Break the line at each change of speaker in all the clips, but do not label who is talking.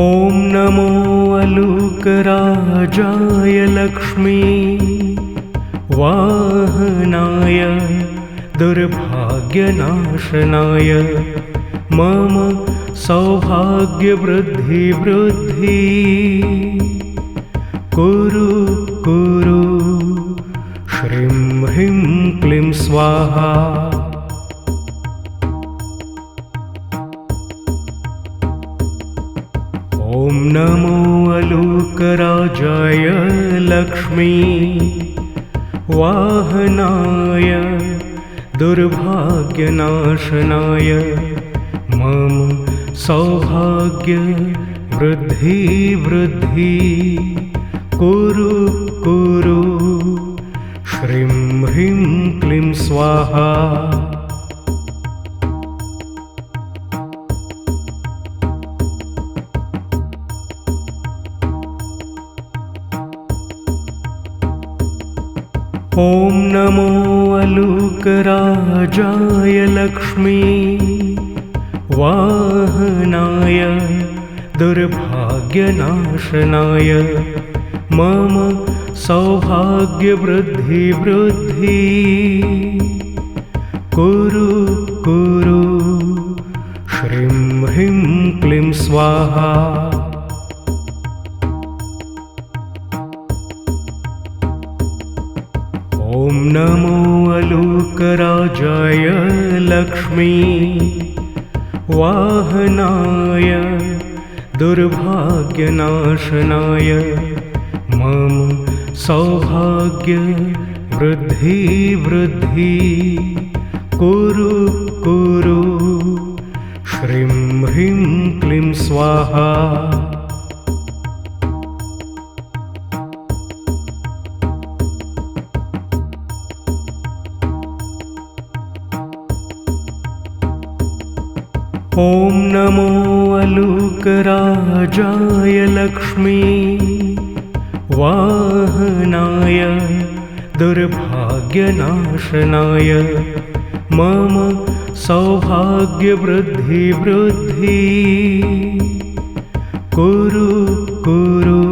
ॐ नमो अलूकराजाय लक्ष्मी वाहनाय दुर्भाग्यनाशनाय मम सौभाग्यवृद्धि कुरु कुरु श्रीं ह्रीं क्लीं स्वाहा। ॐ नमो अलूकराजाय लक्ष्मी वाहनाय दुर्भाग्यनाशनाय मम सौभाग्यवृद्धि कुरु कुरु श्रीं ह्रीं क्लीं स्वाहा। ॐ नमो अलूकराजाय लक्ष्मी वाहनाय दुर्भाग्यनाशनाय मम सौभाग्यवृद्धि कुरु कुरु श्रीं ह्रीं क्लीं स्वाहा। ॐ नमो अलूकराजाय लक्ष्मी वाहनाय दुर्भाग्यनाशनाय मम सौभाग्यवृद्धि कुरु कुरु श्रीं ह्रीं क्लीं स्वाहा। ॐ नमो अलूकराजाय लक्ष्मी वाहनाय दुर्भाग्यनाशनाय मम सौभाग्यवृद्धि कुरु कुरु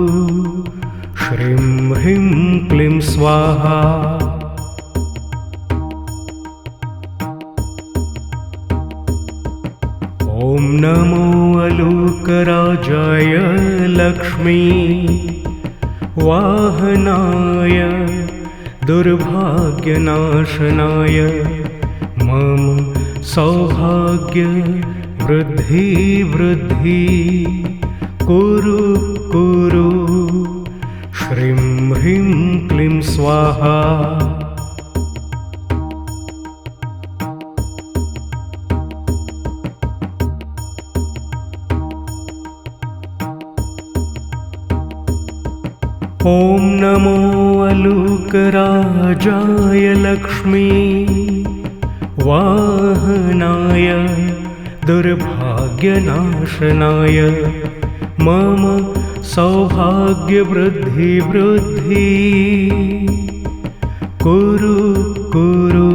श्रीं ह्रीं क्लीं स्वाहा। ॐ नमो अलूकराजाय लक्ष्मी वाहनाय दुर्भाग्यनाशनाय मम सौभाग्यवृद्धि कुरु कुरु श्रीं ह्रीं क्लीं स्वाहा। ॐ नमो अलूकराजाय लक्ष्मी वाहनाय दुर्भाग्यनाशनाय मम सौभाग्यवृद्धि कुरु कुरु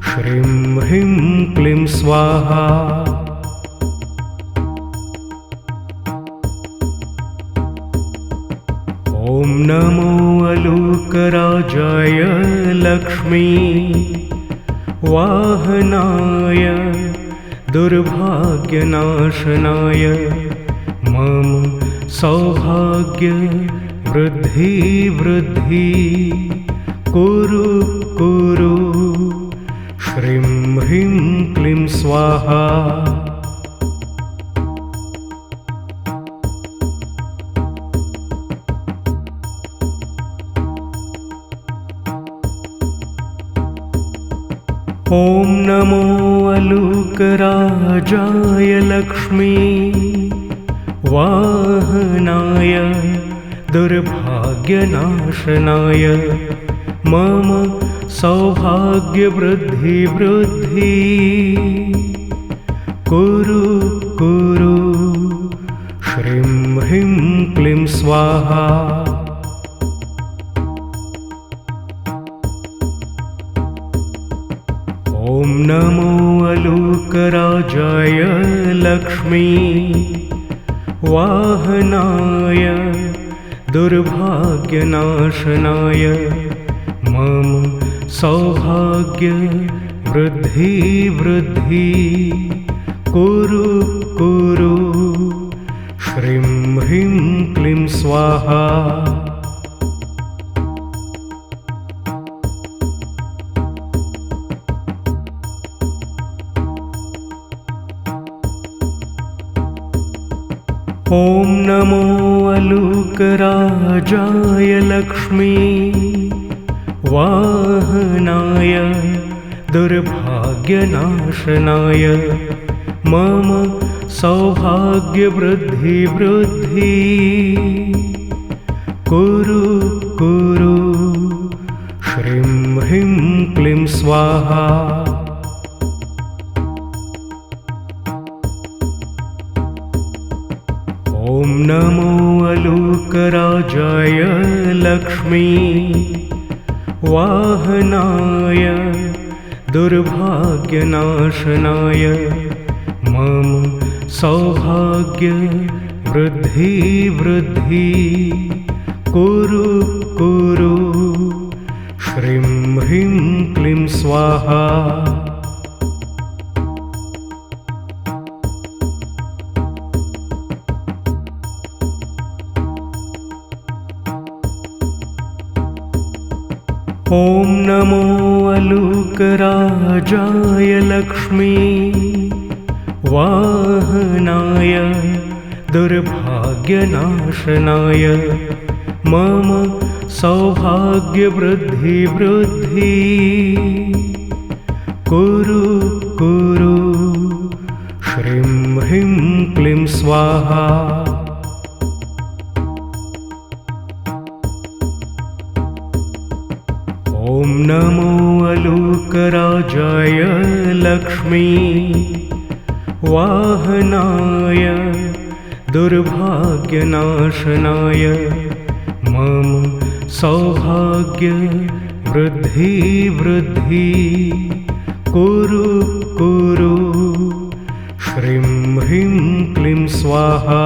श्रीं ह्रीं क्लीं स्वाहा। ॐ नमो अलूकराजाय लक्ष्मी वाहनाय दुर्भाग्यनाशनाय मम सौभाग्यवृद्धि कुरु कुरु श्रीं ह्रीं क्लीं स्वाहा। ॐ नमो अलूकराजाय लक्ष्मी वाहनाय दुर्भाग्यनाशनाय मम सौभाग्यवृद्धि कुरु कुरु श्रीं ह्रीं क्लीं स्वाहा। ॐ नमो अलूकराजाय लक्ष्मी वाहनाय दुर्भाग्यनाशनाय मम सौभाग्य वृद्धि वृद्धि कुरु कुरु श्रीं ह्रीं क्लीं स्वाहा। ॐ नमो अलूकराजाय लक्ष्मी वाहनाय दुर्भाग्यनाशनाय मम सौभाग्यवृद्धि वृद्धि कुरु कुरु श्रीं ह्रीं क्लीं स्वाहा। ॐ नमो अलूकराजाय लक्ष्मी वाहनाय दुर्भाग्यनाशनाय मम सौभाग्य वृद्धि वृद्धि कुरु कुरु श्रीं ह्रीं क्लीं स्वाहा। ॐ नमो अलूकराजाय लक्ष्मी वाहनाय दुर्भाग्यनाशनाय मम सौभाग्यवृद्धि वृद्धि कुरु कुरु श्रीं ह्रीं क्लीं स्वाहा। ॐ नमो अलूकराजाय लक्ष्मी वाहनाय दुर्भाग्यनाशनाय मम सौभाग्य वृद्धि वृद्धि कुरु कुरु श्रीं ह्रीं क्लीं स्वाहा।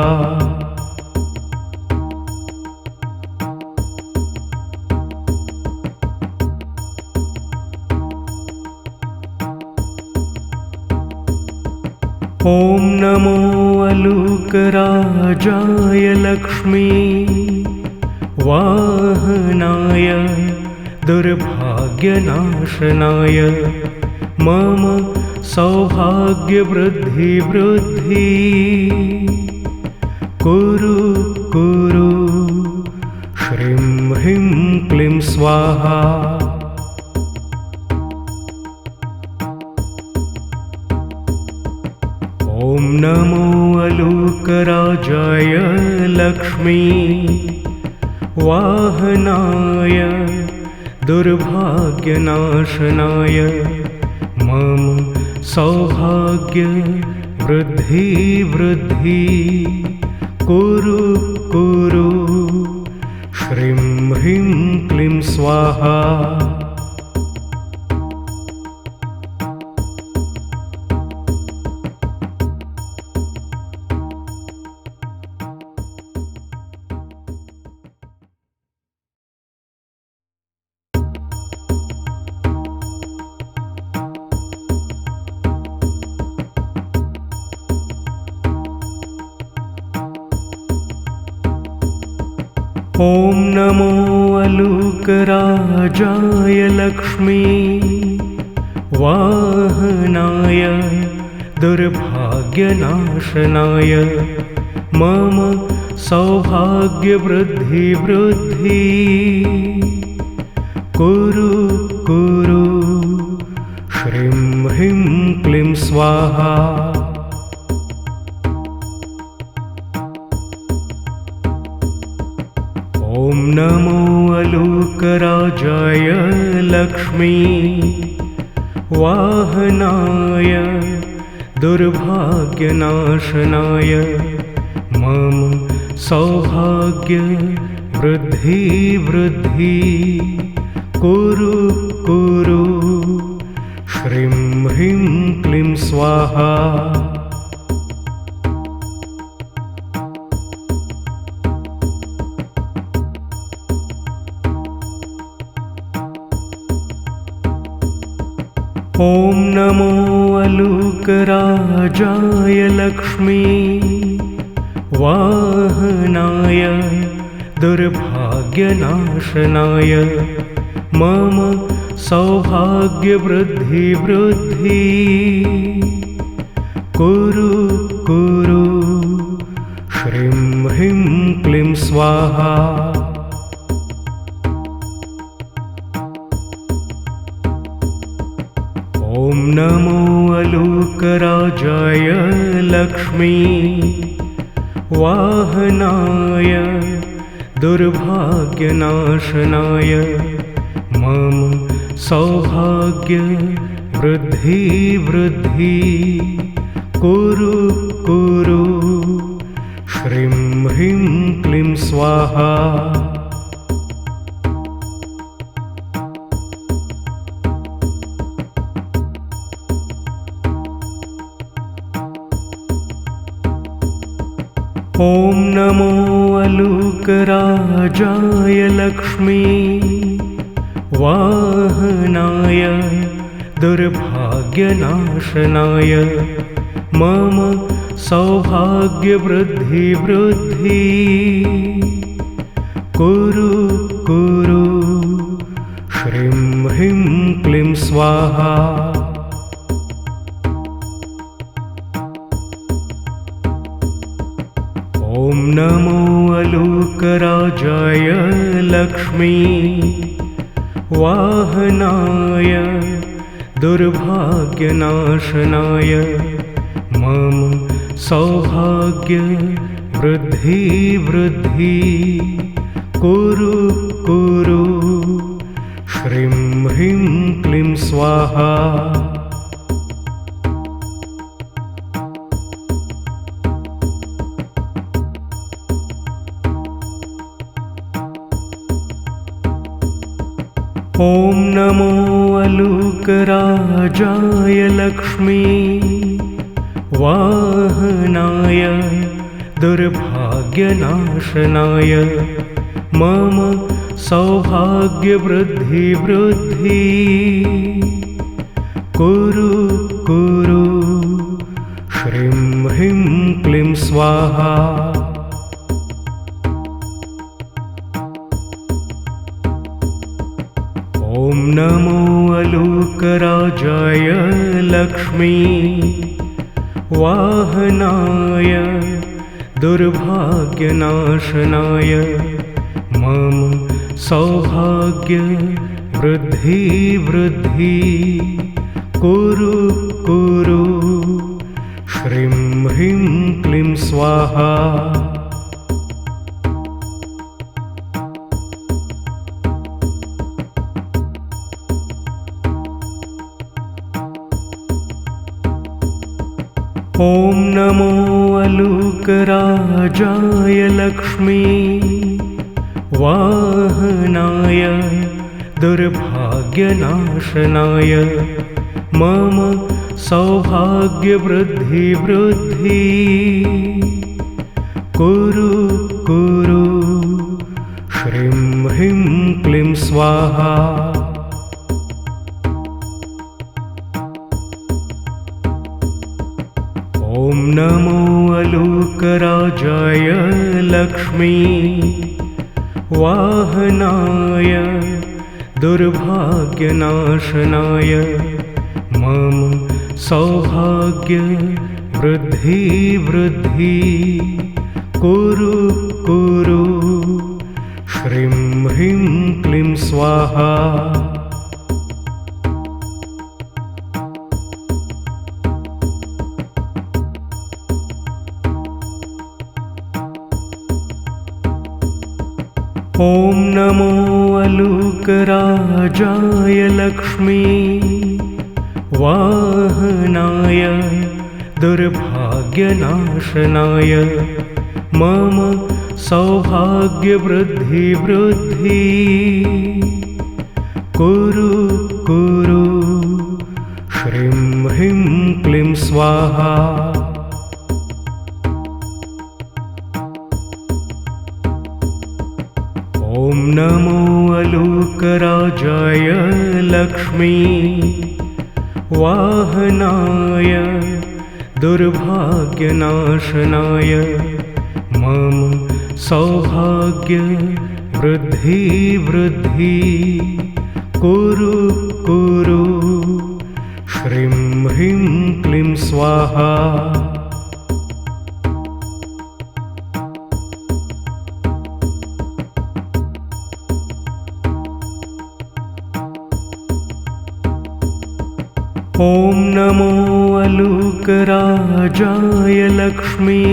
ॐ नमो अलूकराजाय लक्ष्मी वाहनाय दुर्भाग्यनाशनाय मम सौभाग्यवृद्धि वृद्धि कुरु कुरु श्रीं ह्रीं क्लीं स्वाहा। ॐ नमो अलूकराजाय लक्ष्मी वाहनाय दुर्भाग्यनाशनाय मम सौभाग्य वृद्धि वृद्धि कुरु कुरु श्रीं ह्रीं क्लीं स्वाहा। ॐ नमो अलूकराजाय लक्ष्मी वाहनाय दुर्भाग्यनाशनाय मम सौभाग्यवृद्धि वृद्धि कुरु कुरु श्रीं ह्रीं क्लीं स्वाहा। ॐ नमो अलूकराजाय लक्ष्मी वाहनाय दुर्भाग्यनाशनाय मम सौभाग्य वृद्धि वृद्धि कुरु कुरु श्रीं ह्रीं क्लीं स्वाहा। ॐ नमो अलूकराजाय लक्ष्मी वाहनाय दुर्भाग्यनाशनाय मम सौभाग्यवृद्धि वृद्धि कुरु कुरु श्रीं ह्रीं क्लीं स्वाहा। ॐ नमो अलूकराजाय लक्ष्मी वाहनाय दुर्भाग्यनाशनाय मम सौभाग्यवृद्धि वृद्धि कुरु कुरु श्रीं ह्रीं क्लीं स्वाहा। ॐ नमो अलूकराजाय लक्ष्मी वाहनाय दुर्भाग्यनाशनाय मम सौभाग्यवृद्धि वृद्धि कुरु कुरु श्रीं ह्रीं क्लीं स्वाहा। ॐ नमो अलूकराजाय लक्ष्मी वाहनाय दुर्भाग्यनाशनाय मम सौभाग्यवृद्धि वृद्धि कुरु कुरु श्रीं ह्रीं क्लीं स्वाहा। ॐ नमो अलूकराजाय लक्ष्मी वाहनाय दुर्भाग्यनाशनाय मम सौभाग्यवृद्धि वृद्धि कुरु कुरु श्रीं ह्रीं क्लीं स्वाहा। ॐ नमो अलूकराजाय लक्ष्मी वाहनाय दुर्भाग्यनाशनाय मम सौभाग्यवृद्धि वृद्धि कुरु कुरु श्रीं ह्रीं क्लीं स्वाहा। ॐ नमो अलूकराजाय लक्ष्मी वाहनाय दुर्भाग्यनाशनाय मम सौभाग्यवृद्धि वृद्धि कुरु कुरु श्रीं ह्रीं क्लीं स्वाहा। ॐ नमो अलूकराजाय लक्ष्मी वाहनाय दुर्भाग्यनाशनाय मम सौभाग्यवृद्धि वृद्धि कुरु कुरु श्रीं ह्रीं क्लीं स्वाहा। ॐ नमो अलूकराजाय लक्ष्मी वाहनाय दुर्भाग्यनाशनाय मम सौभाग्यवृद्धि वृद्धि कुरु कुरु श्रीं ह्रीं क्लीं स्वाहा। ॐ नमो अलूकराजाय लक्ष्मी वाहनाय दुर्भाग्यनाशनाय मम सौभाग्य वृद्धि वृद्धि कुरु कुरु श्रीं ह्रीं क्लीं स्वाहा। ॐ नमो अलूकराजाय लक्ष्मी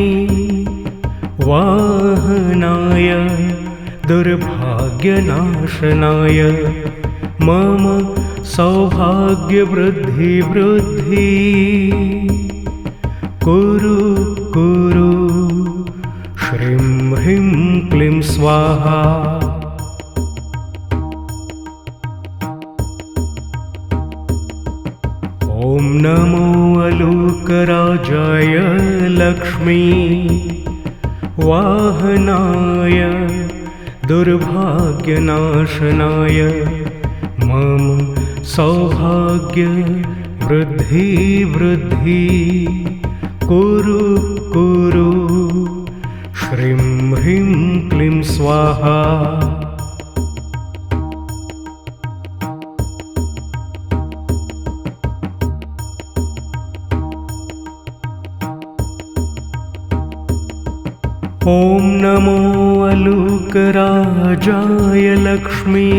वाहनाय दुर्भाग्यनाशनाय मम सौभाग्यवृद्धि वृद्धि कुरु कुरु श्रीं ह्रीं क्लीं स्वाहा। ॐ नमो अलूकराजाय लक्ष्मी वाहनाय दुर्भाग्यनाशनाय मम सौभाग्य वृद्धि वृद्धि कुरु कुरु श्रीं ह्रीं क्लीं स्वाहा। ॐ नमो अलूकराजाय लक्ष्मी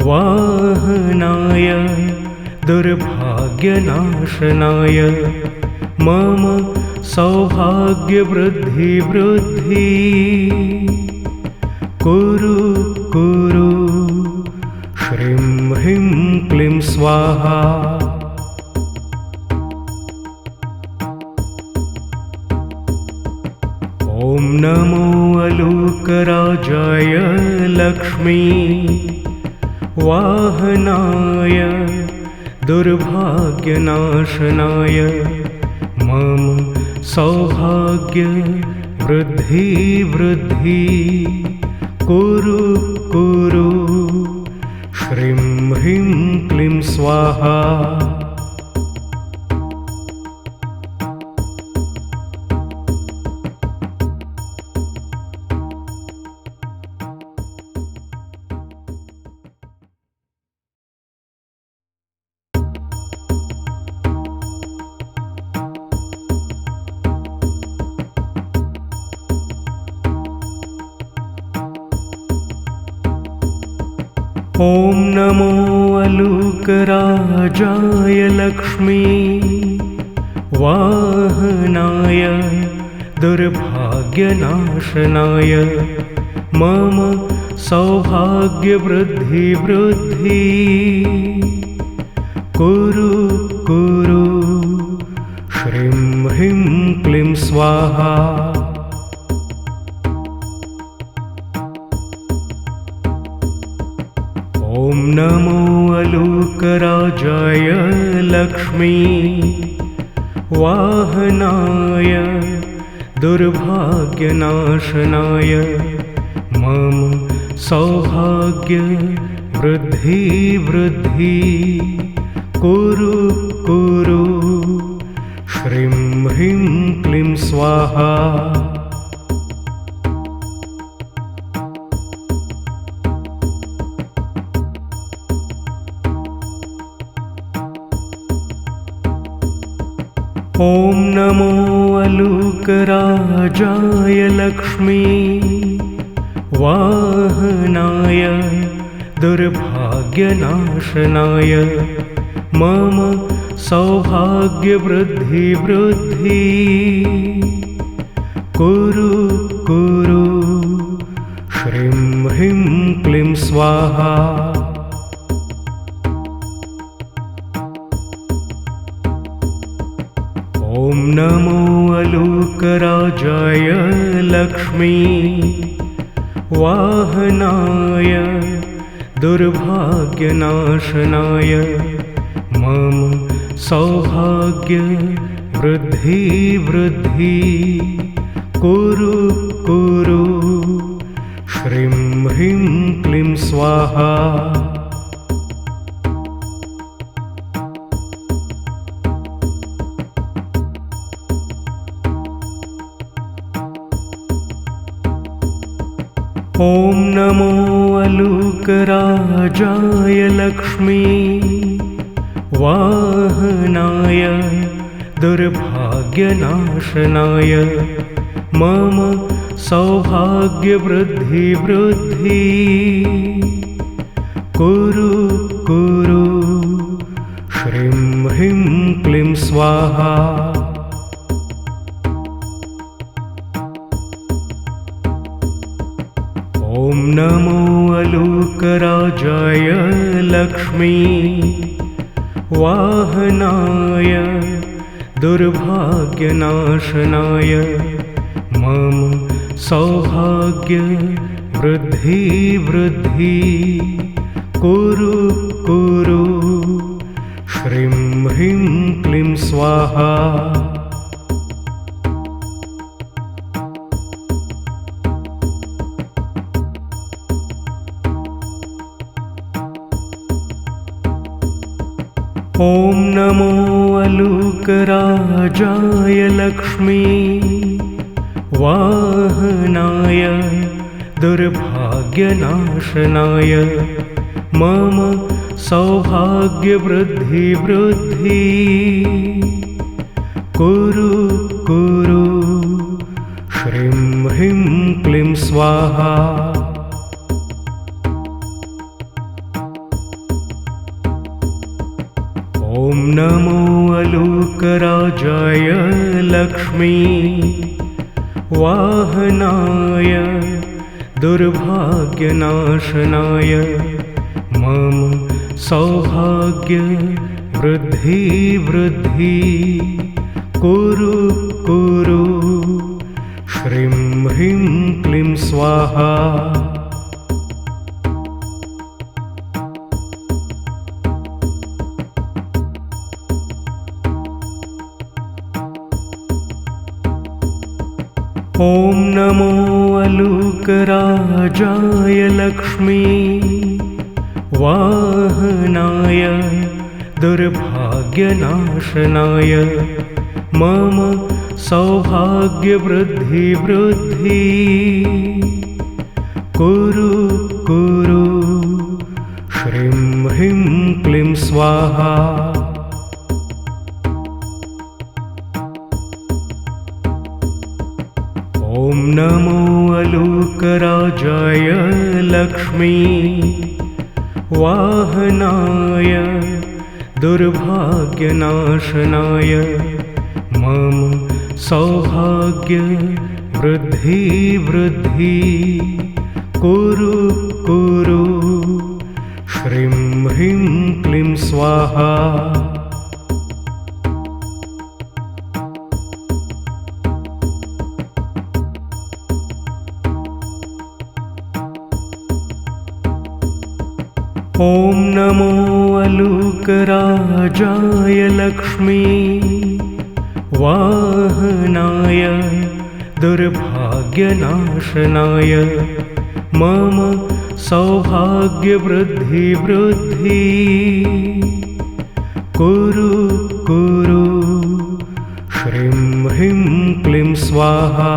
वाहनाय दुर्भाग्यनाशनाय मम सौभाग्यवृद्धि वृद्धि कुरु कुरु श्रीं ह्रीं क्लीं स्वाहा। ॐ नमो अलूकराजाय लक्ष्मी वाहनाय दुर्भाग्यनाशनाय मम सौभाग्य वृद्धि वृद्धि कुरु कुरु श्रीं ह्रीं क्लीं स्वाहा। ॐ नमो अलूकराजाय लक्ष्मी वाहनाय दुर्भाग्यनाशनाय मम सौभाग्यवृद्धि वृद्धि कुरु कुरु श्रीं ह्रीं क्लीं स्वाहा। ॐ नमो अलूकराजाय लक्ष्मी वाहनाय दुर्भाग्यनाशनाय मम सौभाग्य वृद्धि वृद्धि कुरु कुरु श्रीं ह्रीं क्लीं स्वाहा। ॐ नमो अलूकराजाय लक्ष्मी वाहनाय दुर्भाग्यनाशनाय मम सौभाग्यवृद्धि वृद्धि कुरु कुरु श्रीं ह्रीं क्लीं स्वाहा। ॐ नमो अलूकराजाय लक्ष्मी वाहनाय दुर्भाग्यनाशनाय मम सौभाग्य वृद्धि वृद्धि कुरु कुरु श्रीं ह्रीं क्लीं स्वाहा। ॐ नमो अलूकराजाय लक्ष्मी वाहनाय दुर्भाग्यनाशनाय मम सौभाग्यवृद्धि वृद्धि कुरु कुरु श्रीं ह्रीं क्लीं स्वाहा। ॐ नमो अलूकराजाय लक्ष्मी वाहनाय दुर्भाग्यनाशनाय मम सौभाग्यवृद्धि वृद्धि कुरु कुरु श्रीं ह्रीं क्लीं स्वाहा। ॐ नमो अलूकराजाय लक्ष्मी वाहनाय दुर्भाग्यनाशनाय मम सौभाग्यवृद्धि वृद्धि कुरु कुरु श्रीं ह्रीं क्लीं स्वाहा। ॐ नमो अलूकराजाय लक्ष्मी वाहनाय दुर्भाग्यनाशनाय मम सौभाग्यवृद्धि वृद्धि कुरु कुरु श्रीं ह्रीं क्लीं स्वाहा। ॐ नमो अलूकराजाय लक्ष्मी वाहनाय दुर्भाग्यनाशनाय मम सौभाग्यवृद्धि वृद्धि कुरु कुरु श्रीं ह्रीं क्लीं स्वाहा। ॐ नमो अलूकराजाय लक्ष्मी वाहनाय दुर्भाग्यनाशनाय मम सौभाग्यवृद्धि वृद्धि कुरु कुरु श्रीं ह्रीं क्लीं स्वाहा। ॐ नमो अलूकराजाय लक्ष्मी वाहनाय दुर्भाग्यनाशनाय मम सौभाग्यवृद्धि वृद्धि कुरु कुरु श्रीं ह्रीं क्लीं स्वाहा।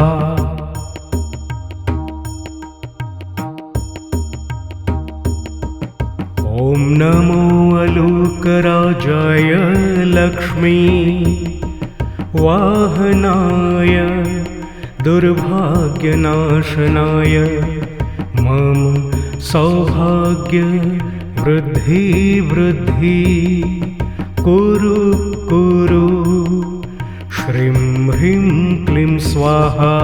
ॐ नमो अलूकराजाय लक्ष्मी वाहनाय दुर्भाग्यनाशनाय मम सौभाग्यवृद्धि वृद्धि कुरु कुरु श्रीं ह्रीं क्लीं स्वाहा।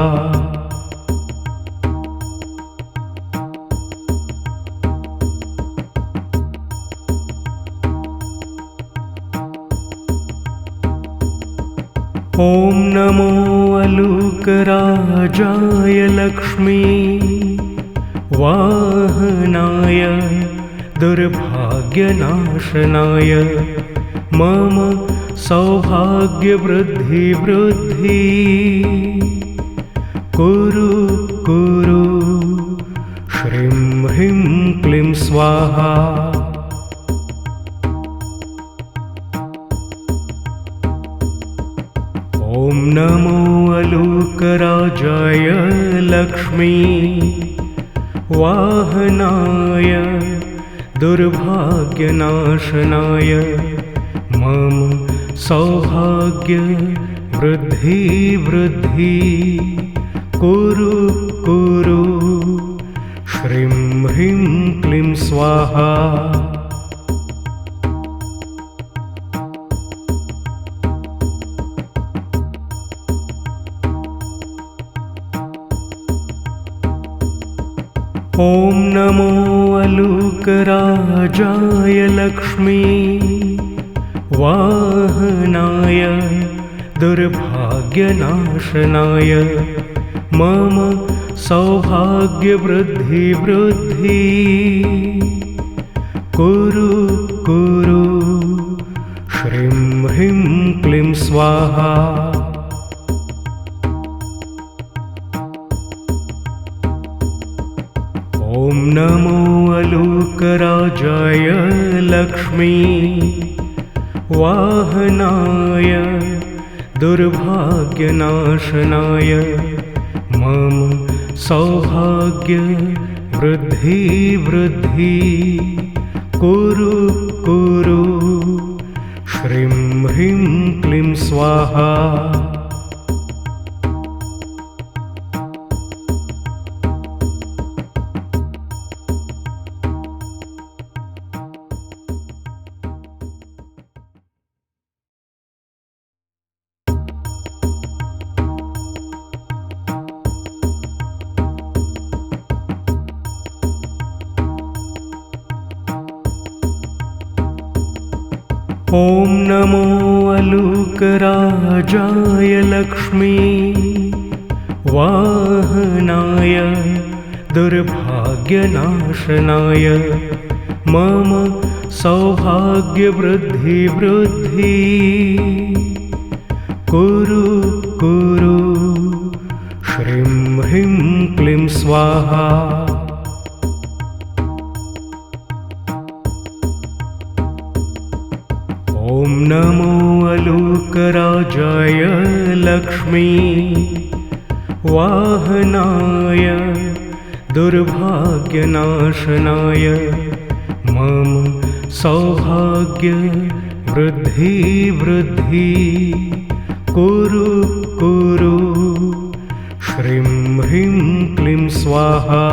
ॐ नमो अलूकराजाय लक्ष्मी वाहनाय दुर्भाग्यनाशनाय मम सौभाग्यवृद्धि वृद्धि कुरु कुरु श्रीं ह्रीं क्लीं स्वाहा। ॐ नमो अलूकराजाय लक्ष्मी वाहनाय दुर्भाग्यनाशनाय मम सौभाग्य वृद्धि वृद्धि कुरु कुरु श्रीं ह्रीं क्लीं स्वाहा। ॐ नमो अलूकराजाय लक्ष्मी वाहनाय दुर्भाग्यनाशनाय मम सौभाग्यवृद्धि वृद्धि कुरु कुरु श्रीं ह्रीं क्लीं स्वाहा। ॐ नमो अलूकराजाय लक्ष्मी वाहनाय दुर्भाग्यनाशनाय मम सौभाग्य वृद्धि वृद्धि कुरु कुरु श्रीं ह्रीं क्लीं स्वाहा। ॐ नमो अलूकराजाय लक्ष्मी वाहनाय दुर्भाग्यनाशनाय मम सौभाग्यवृद्धि वृद्धि कुरु कुरु श्रीं ह्रीं क्लीं स्वाहा। ॐ नमो अलूकराजाय लक्ष्मी वाहनाय दुर्भाग्यनाशनाय मम सौभाग्य वृद्धि वृद्धि कुरु कुरु श्रीं ह्रीं क्लीं स्वाहा।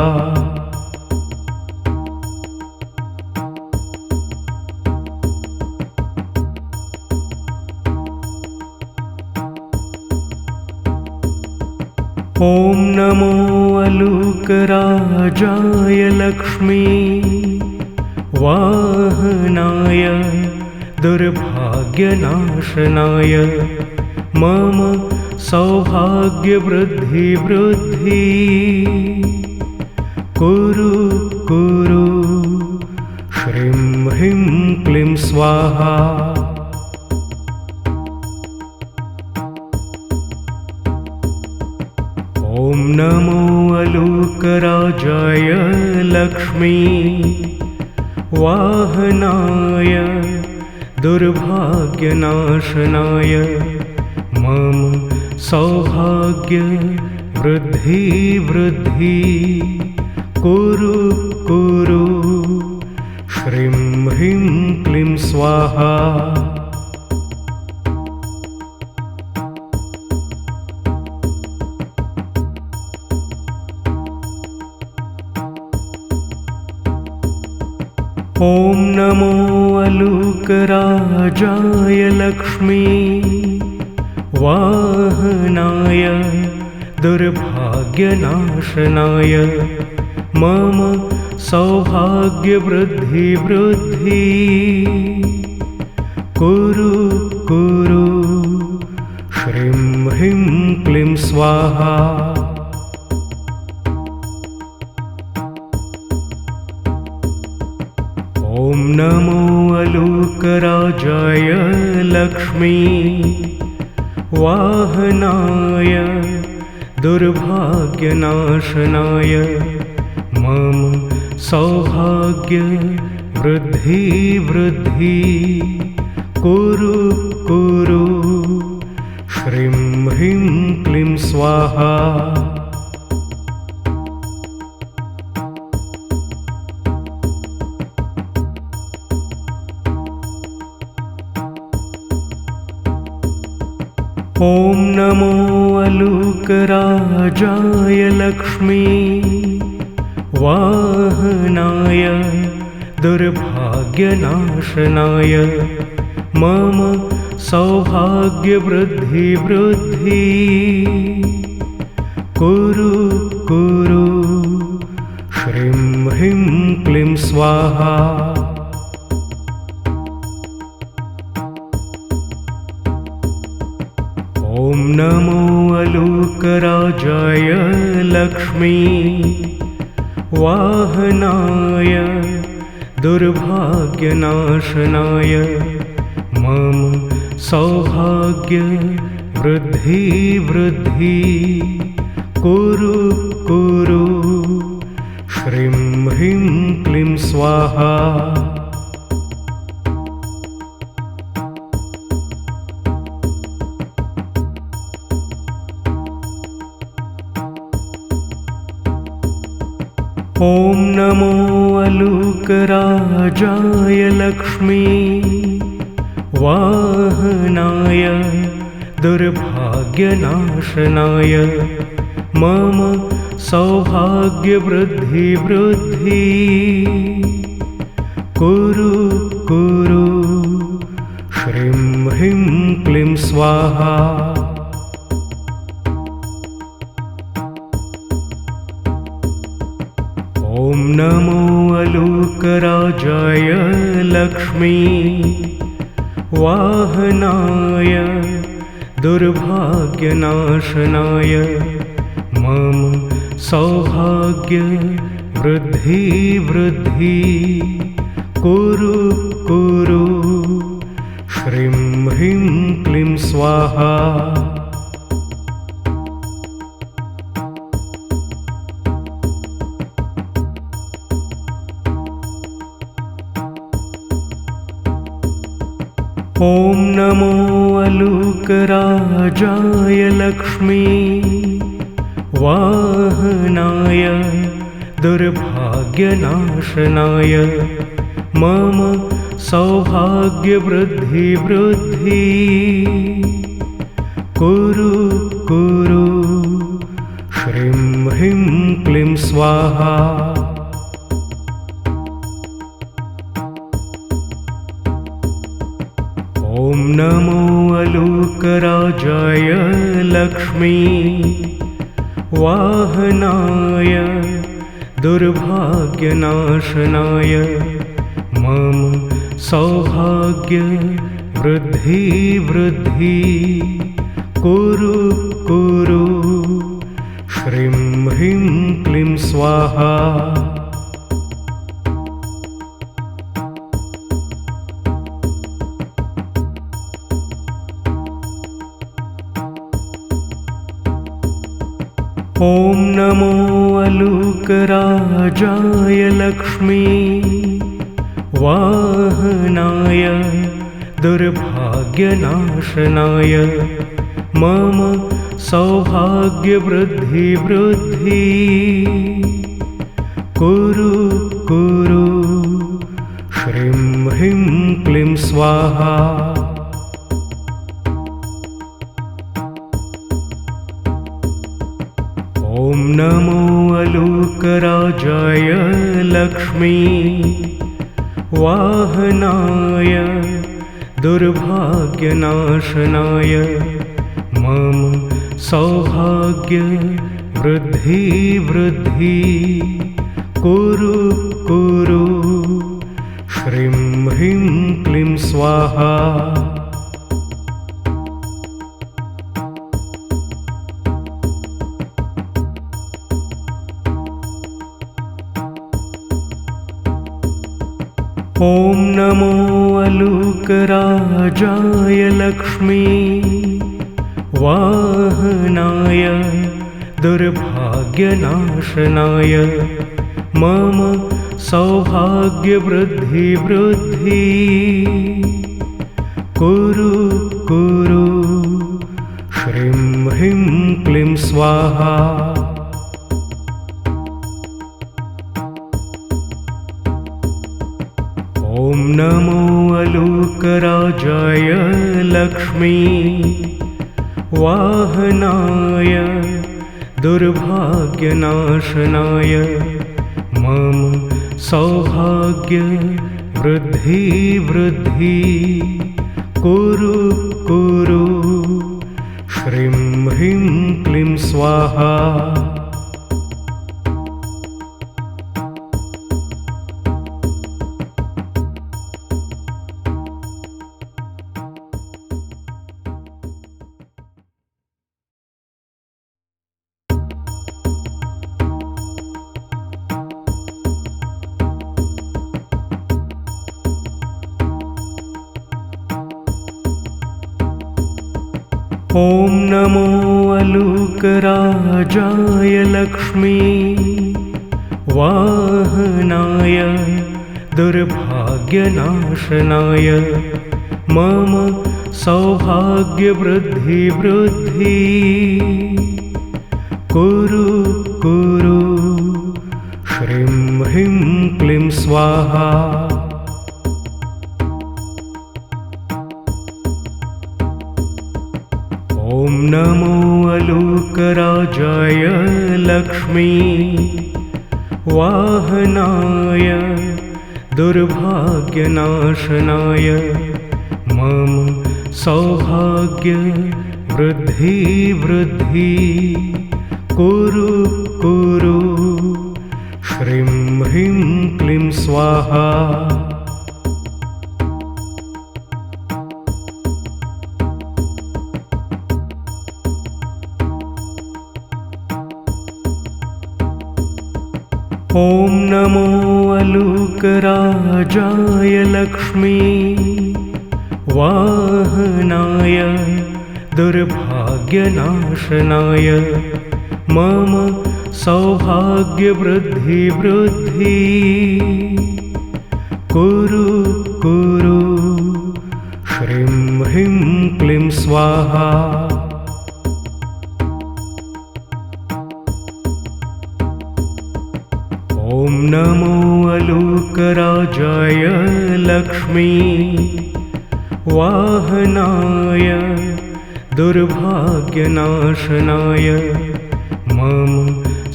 ॐ नमो अलूकराजाय लक्ष्मी वाहनाय दुर्भाग्यनाशनाय मम सौभाग्यवृद्धि वृद्धि कुरु कुरु श्रीं ह्रीं क्लीं स्वाहा। ॐ नमो अलूकराजाय लक्ष्मी वाहनाय दुर्भाग्यनाशनाय मम सौभाग्य वृद्धि वृद्धि कुरु कुरु श्रीं ह्रीं क्लीं स्वाहा। ॐ नमो अलूकराजाय लक्ष्मी वाहनाय दुर्भाग्यनाशनाय मम सौभाग्यवृद्धि वृद्धि कुरु कुरु श्रीं ह्रीं क्लीं स्वाहा। ॐ नमो अलूकराजाय लक्ष्मी वाहनाय दुर्भाग्यनाशनाय मम सौभाग्य वृद्धि वृद्धि कुरु कुरु श्रीं ह्रीं क्लीं स्वाहा। ॐ नमो अलूकराजाय लक्ष्मी वाहनाय दुर्भाग्यनाशनाय मम सौभाग्यवृद्धि वृद्धि कुरु कुरु श्रीं ह्रीं क्लीं स्वाहा। ॐ नमो अलूकराजाय लक्ष्मी वाहनाय दुर्भाग्यनाशनाय मम सौभाग्य वृद्धि वृद्धि कुरु कुरु श्रीं ह्रीं क्लीं स्वाहा। ॐ नमो अलूकराजाय लक्ष्मी वाहनाय दुर्भाग्यनाशनाय मम सौभाग्यवृद्धि वृद्धि कुरु कुरु श्रीं ह्रीं क्लीं स्वाहा। ॐ नमो अलूकराजाय लक्ष्मी वाहनाय दुर्भाग्यनाशनाय मम सौभाग्य वृद्धि वृद्धि कुरु कुरु श्रीं ह्रीं क्लीं स्वाहा। ॐ नमो अलूकराजाय लक्ष्मी वाहनाय दुर्भाग्यनाशनाय मम सौभाग्यवृद्धि वृद्धि कुरु कुरु श्रीं ह्रीं क्लीं स्वाहा। ॐ नमो अलूकराजाय लक्ष्मी वाहनाय दुर्भाग्यनाशनाय मम सौभाग्य वृद्धि वृद्धि कुरु कुरु श्रीं ह्रीं क्लीं स्वाहा। ॐ नमो अलूकराजाय लक्ष्मी वाहनाय दुर्भाग्यनाशनाय मम सौभाग्यवृद्धि वृद्धि कुरु कुरु श्रीं ह्रीं क्लीं स्वाहा। ॐ नमो अलूकराजाय लक्ष्मी वाहनाय दुर्भाग्यनाशनाय मम सौभाग्य वृद्धि वृद्धि कुरु कुरु श्रीं ह्रीं क्लीं स्वाहा। ॐ नमो अलूकराजाय लक्ष्मी वाहनाय दुर्भाग्यनाशनाय मम सौभाग्यवृद्धि वृद्धि कुरु कुरु श्रीं ह्रीं क्लीं स्वाहा। ॐ नमो अलूकराजाय लक्ष्मी वाहनाय दुर्भाग्यनाशनाय मम सौभाग्य वृद्धि वृद्धि कुरु कुरु श्रीं ह्रीं क्लीं स्वाहा। ॐ नमो अलूकराजाय लक्ष्मी वाहनाय दुर्भाग्यनाशनाय मम सौभाग्यवृद्धि वृद्धि कुरु कुरु श्रीं ह्रीं क्लीं स्वाहा। ॐ नमो अलूकराजाय लक्ष्मी वाहनाय दुर्भाग्यनाशनाय मम सौभाग्य वृद्धि वृद्धि कुरु कुरु श्रीं ह्रीं क्लीं स्वाहा। ॐ नमो अलूकराजाय लक्ष्मी वाहनाय दुर्भाग्यनाशनाय मम सौभाग्यवृद्धि वृद्धि कुरु कुरु श्रीं ह्रीं क्लीं स्वाहा। ॐ नमो अलूकराजाय लक्ष्मी वाहनाय दुर्भाग्यनाशनाय मम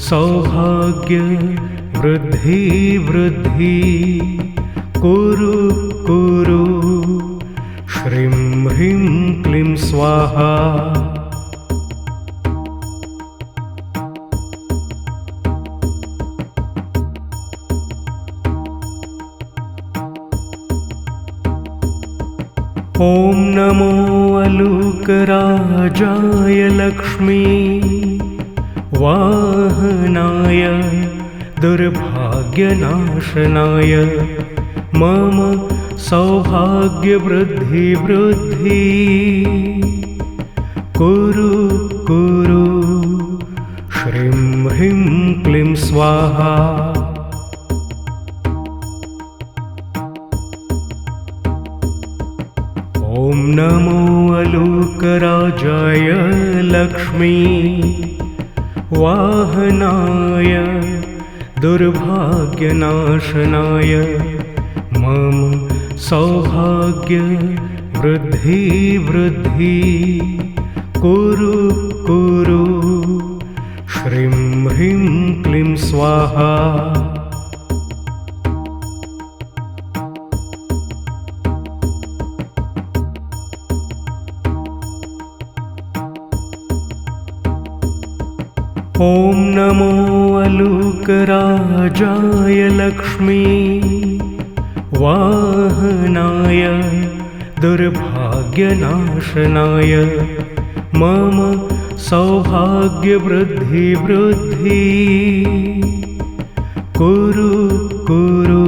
सौभाग्य वृद्धि वृद्धि कुरु कुरु श्रीं ह्रीं क्लीं स्वाहा। ॐ नमो अलूकराजाय लक्ष्मी वाहनाय दुर्भाग्यनाशनाय मम सौभाग्यवृद्धि वृद्धि कुरु कुरु श्रीं ह्रीं क्लीं स्वाहा। ॐ नमो अलूकराजाय लक्ष्मी वाहनाय दुर्भाग्यनाशनाय मम सौभाग्य वृद्धि वृद्धि कुरु कुरु श्रीं ह्रीं क्लीं स्वाहा। ॐ नमो अलूकराजाय लक्ष्मी वाहनाय दुर्भाग्यनाशनाय मम सौभाग्यवृद्धि वृद्धि कुरु कुरु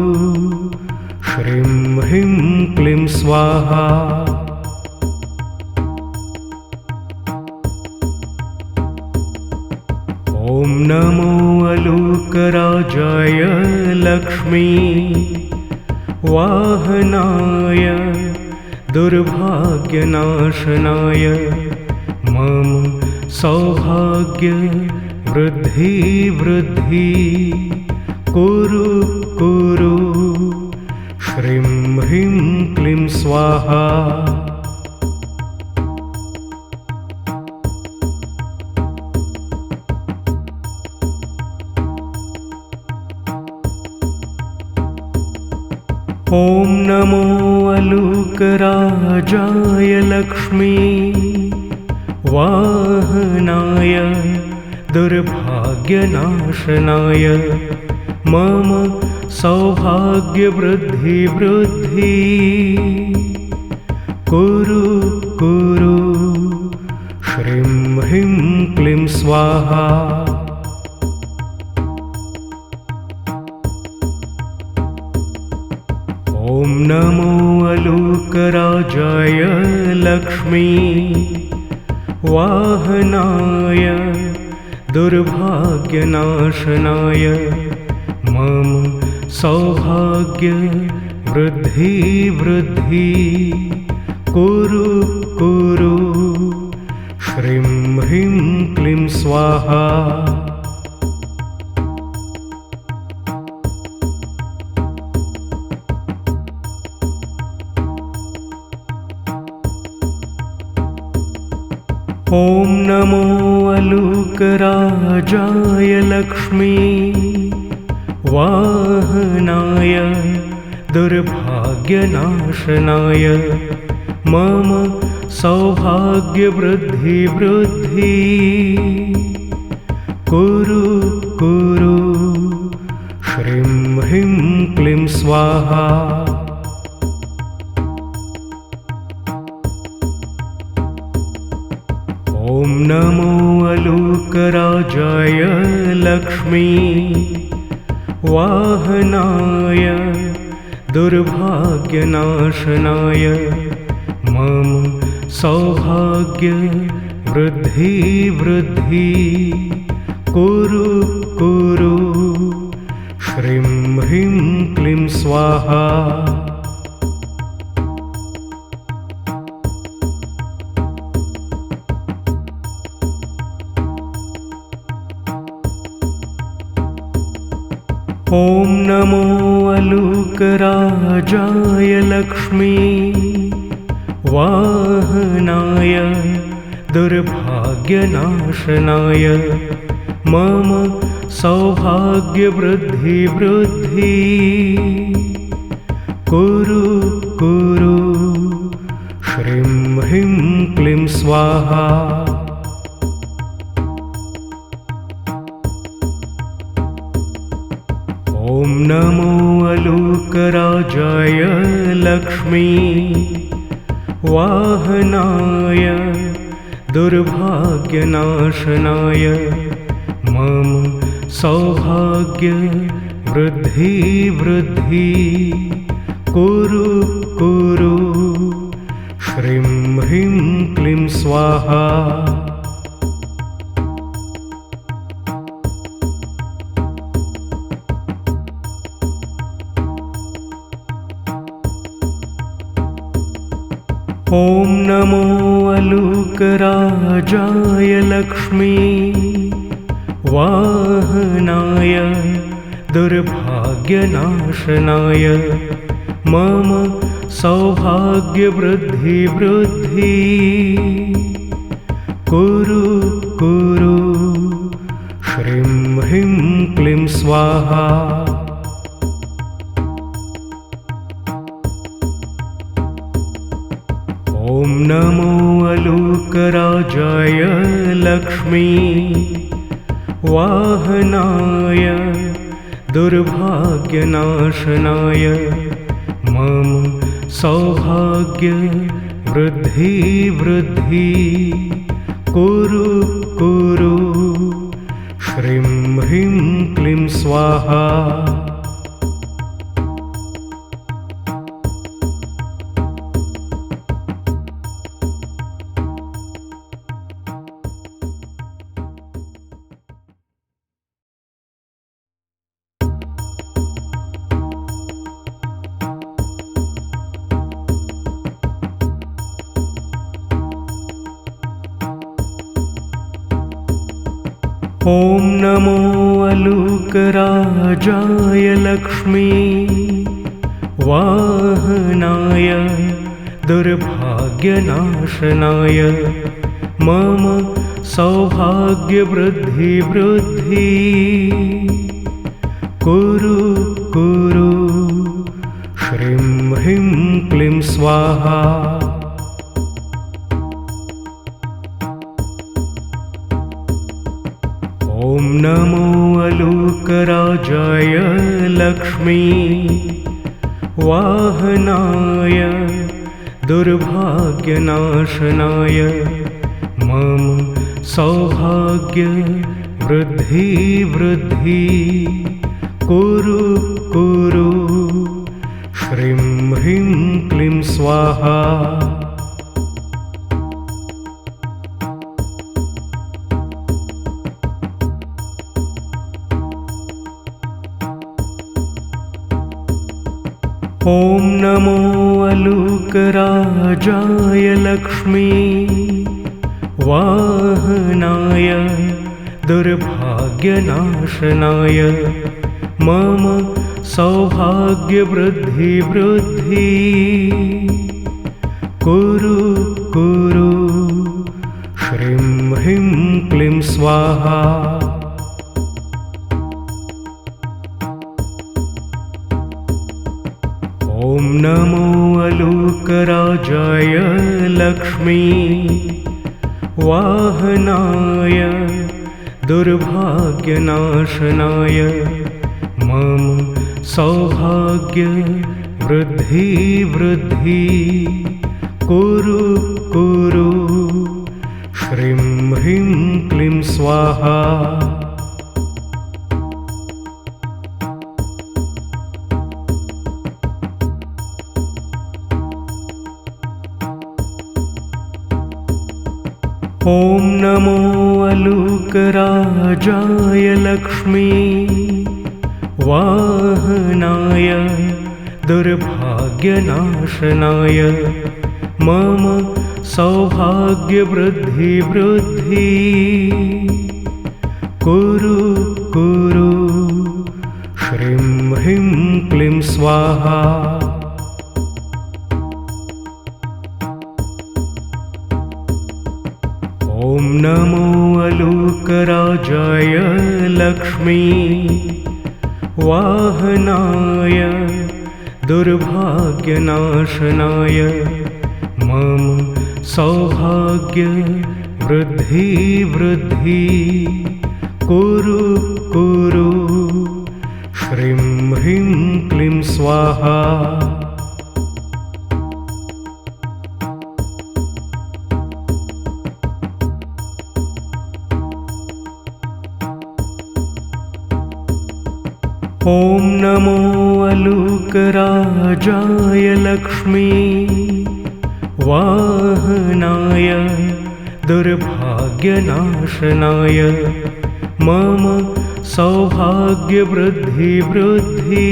श्रीं ह्रीं क्लीं स्वाहा। ॐ नमो अलूकराजाय लक्ष्मी वाहनाय दुर्भाग्यनाशनाय मम सौभाग्य वृद्धि वृद्धि कुरु कुरु श्रीं ह्रीं क्लीं स्वाहा। ॐ नमो अलूकराजाय लक्ष्मी वाहनाय दुर्भाग्यनाशनाय मम सौभाग्यवृद्धि कुरु कुरु श्रीं ह्रीं क्लीं स्वाहा। ॐ नमो अलूकराजाय लक्ष्मी वाहनाय दुर्भाग्यनाशनाय मम सौभाग्यवृद्धि कुरु कुरु श्रीं ह्रीं क्लीं स्वाहा। ॐ नमो अलूकराजाय लक्ष्मी वाहनाय दुर्भाग्यनाशनाय मम सौभाग्यवृद्धि कुरु कुरु श्रीं ह्रीं क्लीं स्वाहा। ॐ नमो अलूकराजाय लक्ष्मी वाहनाय दुर्भाग्यनाशनाय मम सौभाग्यवृद्धि कुरु कुरु श्रीं ह्रीं क्लीं स्वाहा। ॐ नमो अलूकराजाय लक्ष्मी वाहनाय दुर्भाग्यनाशनाय मम सौभाग्यवृद्धि कुरु कुरु श्रीं ह्रीं क्लीं स्वाहा। ॐ नमो अलूकराजाय लक्ष्मी वाहनाय दुर्भाग्यनाशनाय मम सौभाग्यवृद्धि कुरु कुरु श्रीं ह्रीं क्लीं स्वाहा। ॐ नमो अलूकराजाय लक्ष्मी वाहनाय दुर्भाग्यनाशनाय मम सौभाग्यवृद्धि कुरु कुरु श्रीं ह्रीं क्लीं स्वाहा। ॐ नमो अलूकराजाय लक्ष्मी वाहनाय दुर्भाग्यनाशनाय मम सौभाग्यवृद्धि कुरु कुरु श्रीं ह्रीं क्लीं स्वाहा। ॐ नमो अलूकराजाय लक्ष्मी वाहनाय दुर्भाग्यनाशनाय मम सौभाग्यवृद्धि कुरु कुरु श्रीं स्वाहा। ॐ नमो अलूकराजाय लक्ष्मी वाहनाय दुर्भाग्यनाशनाय मम सौभाग्य वृद्धि वृद्धि कुरु कुरु श्रीं ह्रीं क्लीं स्वाहा। ॐ नमो अलूकराजाय लक्ष्मी वाहनाय दुर्भाग्यनाशनाय मम सौभाग्यवृद्धि वृद्धि कुरु कुरु श्रीं ह्रीं क्लीं स्वाहा। ॐ नमो अलूकराजाय लक्ष्मी वाहनाय दुर्भाग्यनाशनाय मम सौभाग्य वृद्धि वृद्धि कुरु कुरु श्रीं ह्रीं क्लीं स्वाहा। ॐ नमो अलूकराजाय लक्ष्मी वाहनाय दुर्भाग्यनाशनाय मम सौभाग्यवृद्धि वृद्धि कुरु कुरु श्रीं ह्रीं क्लीं स्वाहा। ॐ नमो अलूकराजाय लक्ष्मी वाहनाय दुर्भाग्यनाशनाय मम सौभाग्य वृद्धि वृद्धि कुरु कुरु श्रीं ह्रीं क्लीं स्वाहा। ॐ नमो अलूकराजाय लक्ष्मी वाहनाय दुर्भाग्यनाशनाय मम सौभाग्यवृद्धि वृद्धि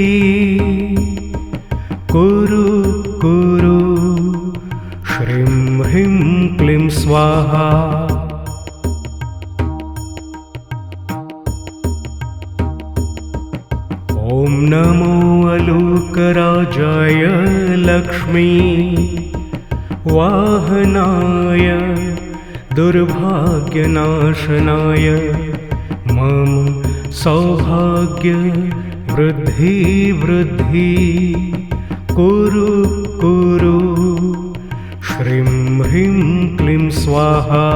कुरु कुरु श्रीं ह्रीं क्लीं स्वाहा। ॐ नमो अलूकराजाय लक्ष्मी वाहनाय दुर्भाग्यनाशनाय मम सौभाग्य वृद्धि वृद्धि कुरु कुरु श्रीं ह्रीं क्लीं स्वाहा।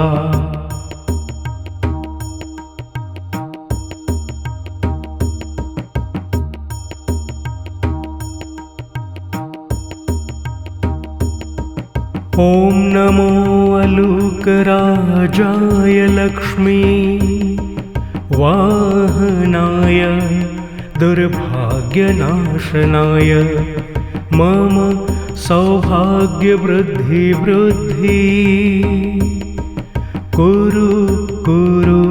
ॐ नमो अलूकराजाय लक्ष्मी वाहनाय दुर्भाग्यनाशनाय मम सौभाग्यवृद्धि वृद्धि कुरु कुरु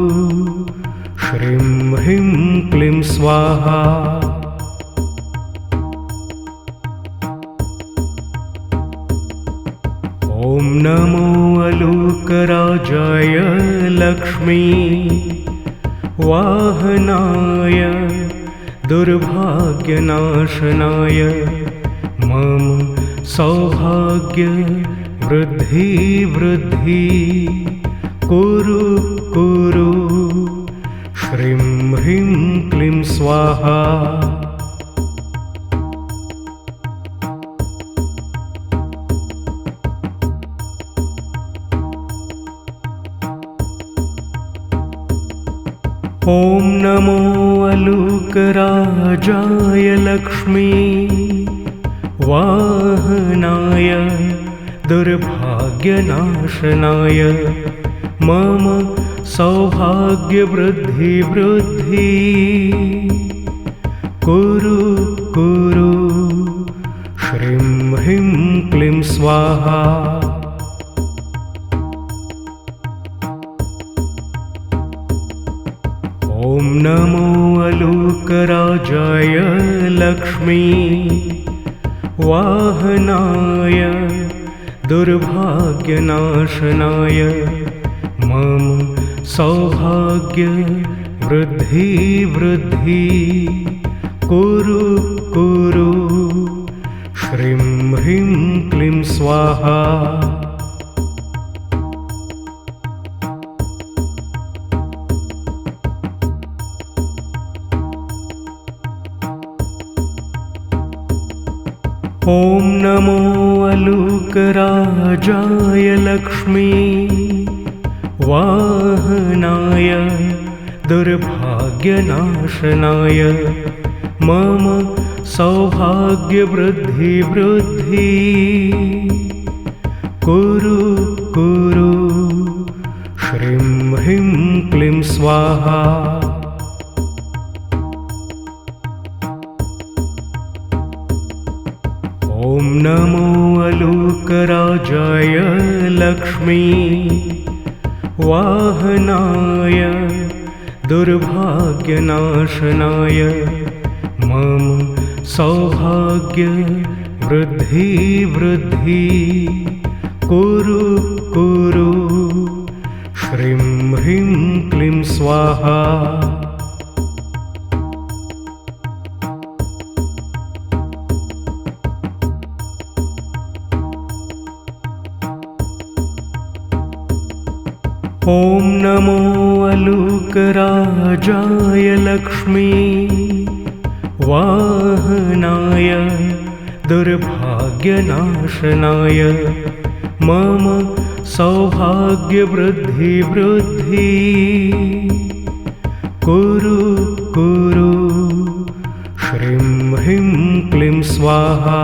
श्रीं ह्रीं क्लीं स्वाहा। ॐ नमो अलूकराजाय लक्ष्मी वाहनाय दुर्भाग्यनाशनाय मम सौभाग्य वृद्धि वृद्धि कुरु कुरु श्रीं ह्रीं क्लीं स्वाहा। ॐ ॐ नमो अलूकराजाय लक्ष्मी वाहनाय दुर्भाग्यनाशनाय मम सौभाग्यवृद्धि वृद्धि कुरु कुरु श्रीं ह्रीं क्लीं स्वाहा। ॐ नमो अलूकराजाय लक्ष्मी वाहनाय दुर्भाग्यनाशनाय मम सौभाग्यवृद्धि वृद्धि कुरु कुरु श्रीं ह्रीं क्लीं स्वाहा। ॐ नमो अलूकराजाय लक्ष्मी वाहनाय दुर्भाग्यनाशनाय मम सौभाग्यवृद्धि वृद्धि कुरु कुरु श्रीं ह्रीं क्लीं स्वाहा। ॐ नमो अलूकराजाय लक्ष्मी वाहनाय दुर्भाग्यनाशनाय मम सौभाग्यवृद्धि वृद्धि कुरु कुरु श्रीं ह्रीं क्लीं स्वाहा। ॐ नमो अलूकराजाय लक्ष्मी वाहनाय दुर्भाग्यनाशनाय मम सौभाग्यवृद्धि वृद्धि कुरु कुरु श्रीं ह्रीं क्लीं स्वाहा।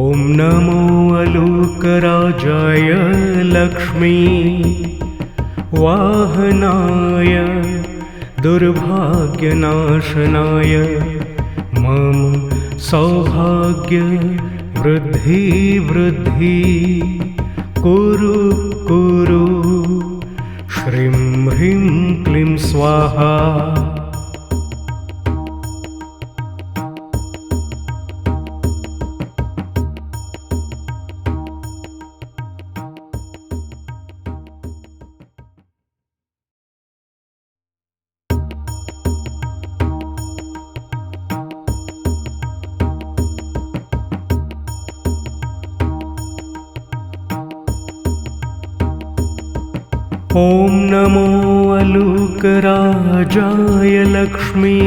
ॐ नमो अलूकराजाय लक्ष्मी वाहनाय दुर्भाग्यनाशनाय मम सौभाग्यवृद्धि वृद्धि कुरु कुरु श्रीं ह्रीं क्लीं स्वाहा। ॐ नमो अलूकराजाय लक्ष्मी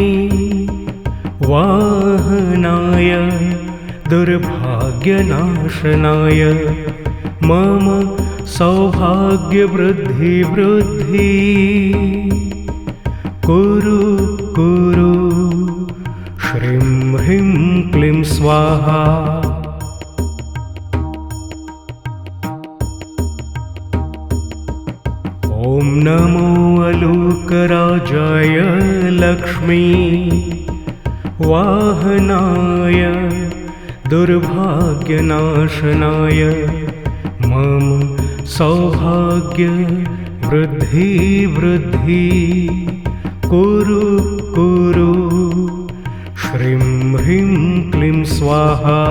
वाहनाय दुर्भाग्यनाशनाय मम सौभाग्यवृद्धि वृद्धि कुरु कुरु श्रीं ह्रीं क्लीं स्वाहा। ॐ नमो अलूकराजाय लक्ष्मी वाहनाय दुर्भाग्यनाशनाय मम सौभाग्यवृद्धि वृद्धि कुरु कुरु श्रीं ह्रीं क्लीं स्वाहा।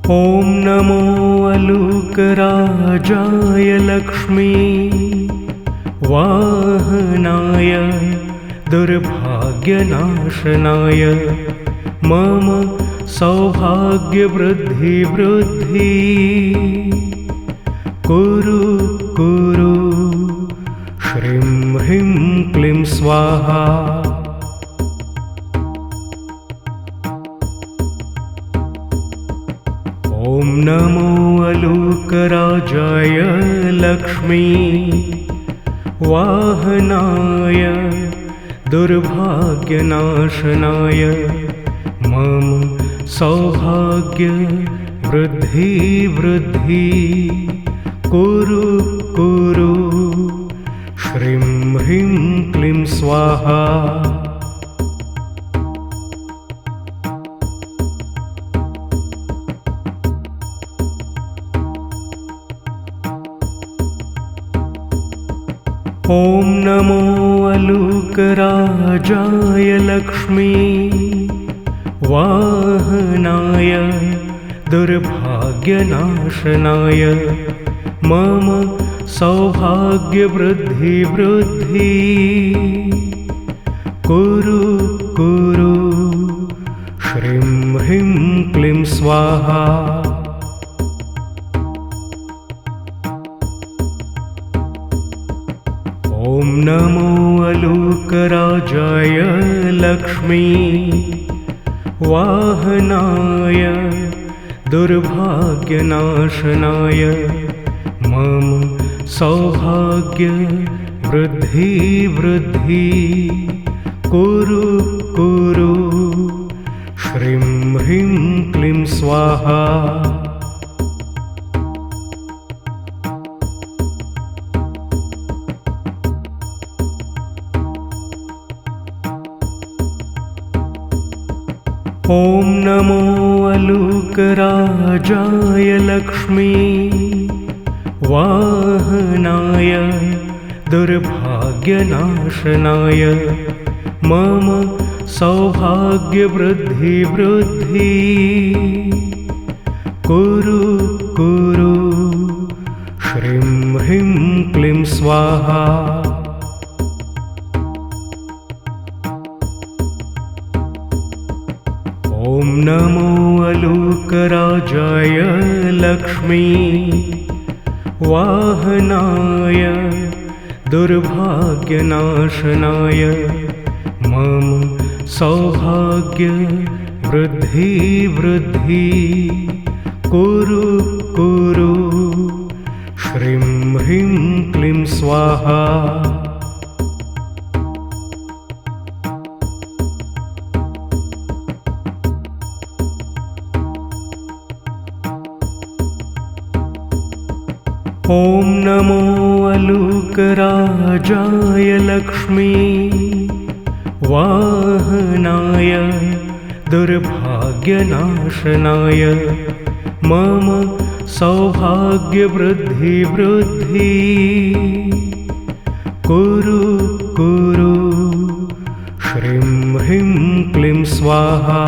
ॐ नमो अलूकराजाय लक्ष्मी वाहनाय दुर्भाग्यनाशनाय मम सौभाग्यवृद्धि वृद्धि कुरु कुरु श्रीं ह्रीं क्लीं स्वाहा। ॐ नमो अलूकराजाय लक्ष्मी वाहनाय दुर्भाग्यनाशनाय मम सौभाग्य वृद्धि वृद्धि कुरु कुरु श्रीं ह्रीं क्लीं स्वाहा। ॐ नमो अलूकराजाय लक्ष्मी वाहनाय दुर्भाग्यनाशनाय मम सौभाग्यवृद्धि वृद्धि कुरु कुरु श्रीं ह्रीं क्लीं स्वाहा। ॐ नमो अलूकराजाय लक्ष्मी वाहनाय दुर्भाग्यनाशनाय मम सौभाग्य वृद्धि वृद्धि कुरु कुरु श्रीं ह्रीं क्लीं स्वाहा। ॐ नमो अलूकराजाय लक्ष्मी वाहनाय दुर्भाग्यनाशनाय मम सौभाग्यवृद्धि वृद्धि कुरु कुरु श्रीं ह्रीं क्लीं स्वाहा। ॐ नमो अलूकराजाय लक्ष्मी वाहनाय दुर्भाग्यनाशनाय मम सौभाग्य वृद्धि वृद्धि कुरु कुरु श्रीं ह्रीं क्लीं स्वाहा। ॐ नमो अलूकराजाय लक्ष्मी वाहनाय दुर्भाग्यनाशनाय मम सौभाग्यवृद्धि वृद्धि कुरु कुरु श्रीं ह्रीं क्लीं स्वाहा।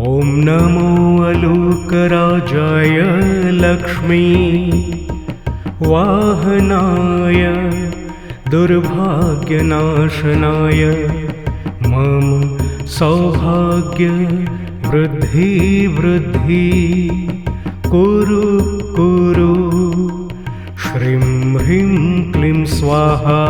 ॐ नमो अलूकराजाय लक्ष्मी वाहनाय दुर्भाग्यनाशनाय मम सौभाग्य वृद्धि वृद्धि कुरु कुरु श्रीं ह्रीं क्लीं स्वाहा।